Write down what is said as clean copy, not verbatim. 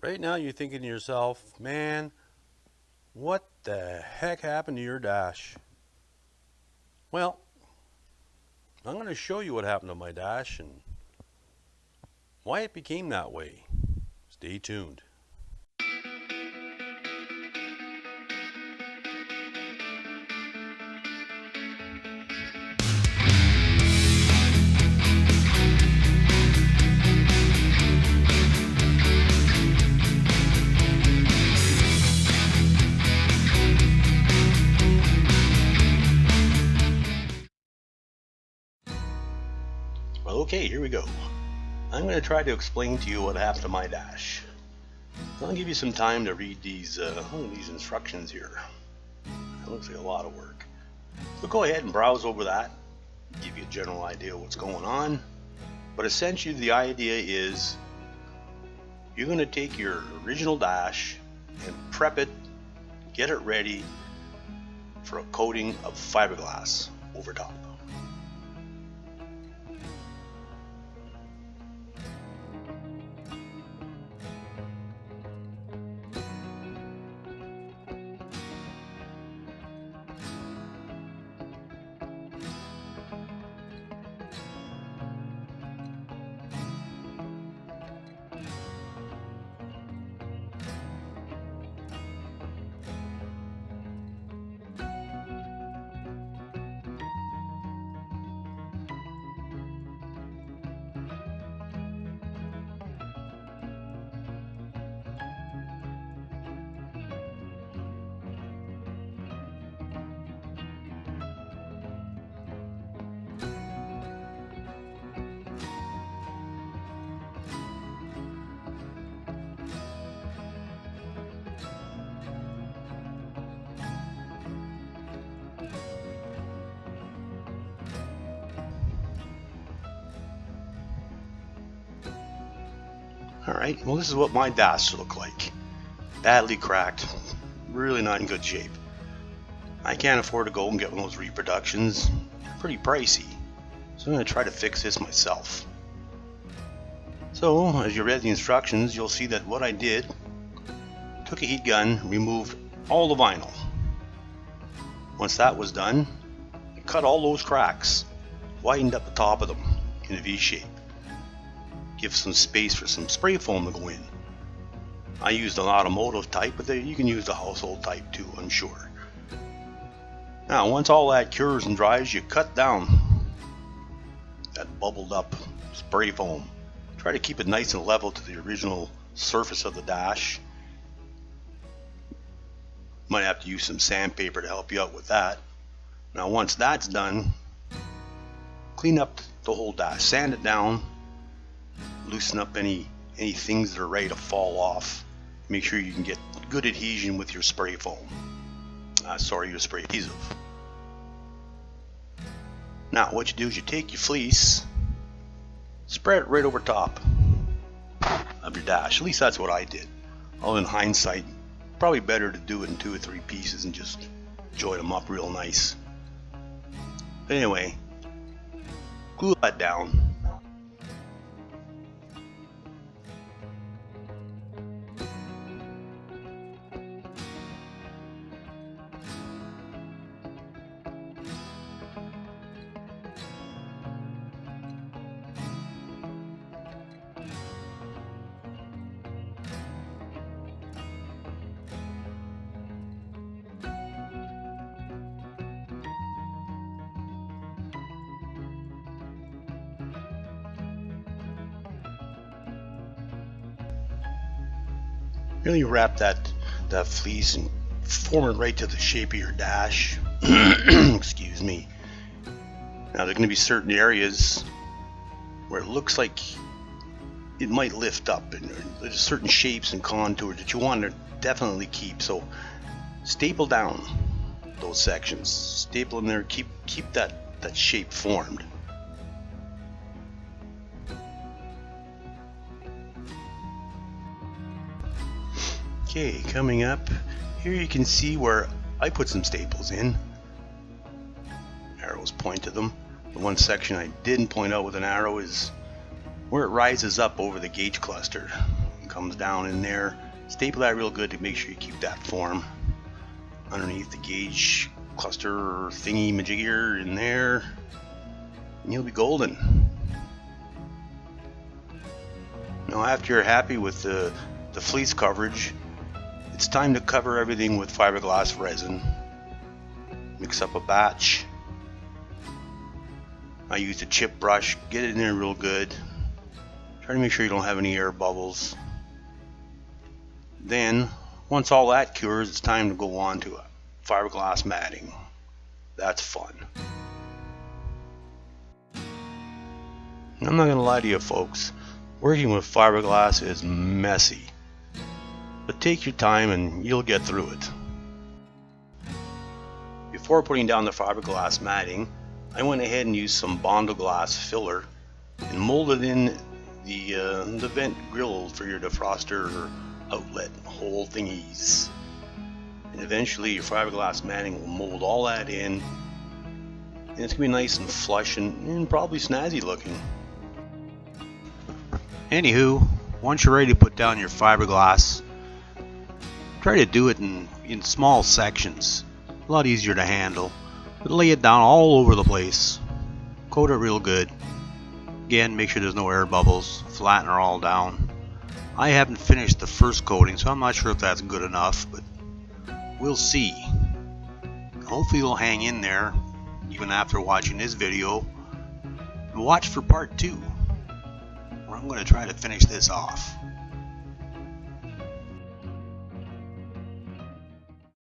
Right now you're thinking to yourself, man, what the heck happened to your dash? Well, I'm going to show you what happened to my dash and why it became that way. Stay tuned. Well, okay, here we go. I'm going to try to explain to you what happened to my dash. I'll give you some time to read these instructions here. That looks like a lot of work. So go ahead and browse over that, give you a general idea of what's going on. But essentially the idea is you're going to take your original dash and prep it, get it ready for a coating of fiberglass over top. Alright, well this is what my dash look like. Badly cracked, really not in good shape. I can't afford to go and get one of those reproductions. Pretty pricey. So I'm going to try to fix this myself. So, as you read the instructions, you'll see that what I did, took a heat gun, removed all the vinyl. Once that was done, I cut all those cracks, widened up the top of them in a V shape. Give some space for some spray foam to go in. I used an automotive type, but you can use the household type too, I'm sure. Now, once all that cures and dries, you cut down that bubbled up spray foam. Try to keep it nice and level to the original surface of the dash. Might have to use some sandpaper to help you out with that. Now, once that's done, clean up the whole dash, sand it down, loosen up any things that are ready to fall off. Make sure you can get good adhesion with your spray foam. Your spray adhesive. Now what you do is you take your fleece, spread it right over top of your dash. At least that's what I did. Although in hindsight, probably better to do it in 2 or 3 pieces and just join them up real nice. But anyway, glue that down. Really wrap that fleece and form it right to the shape of your dash. Excuse me. Now there are going to be certain areas where it looks like it might lift up, and there's certain shapes and contours that you want to definitely keep. So staple down those sections. Staple them there. Keep that shape formed. Okay, coming up here you can see where I put some staples in. Arrows point to them. The one section I didn't point out with an arrow is where it rises up over the gauge cluster. comes down in there. Staple that real good to make sure you keep that form. Underneath the gauge cluster or thingy majigger in there, and you'll be golden. Now after you're happy with the fleece coverage, it's time to cover everything with fiberglass resin. Mix up a batch. I used a chip brush, get it in there real good. Try to make sure you don't have any air bubbles. Then, once all that cures, it's time to go on to fiberglass matting. That's fun. I'm not gonna lie to you folks, working with fiberglass is messy. But take your time and you'll get through it. Before putting down the fiberglass matting, I went ahead and used some Bondo glass filler and molded in the vent grill for your defroster or outlet hole thingies. And eventually your fiberglass matting will mold all that in, and it's gonna be nice and flush and probably snazzy looking. Anywho, once you're ready to put down your fiberglass, try to do it in small sections. A lot easier to handle. But lay it down all over the place. Coat it real good. Again, make sure there's no air bubbles. Flatten her all down. I haven't finished the first coating, so I'm not sure if that's good enough, but we'll see. Hopefully it'll hang in there even after watching this video. And watch for part 2, where I'm going to try to finish this off.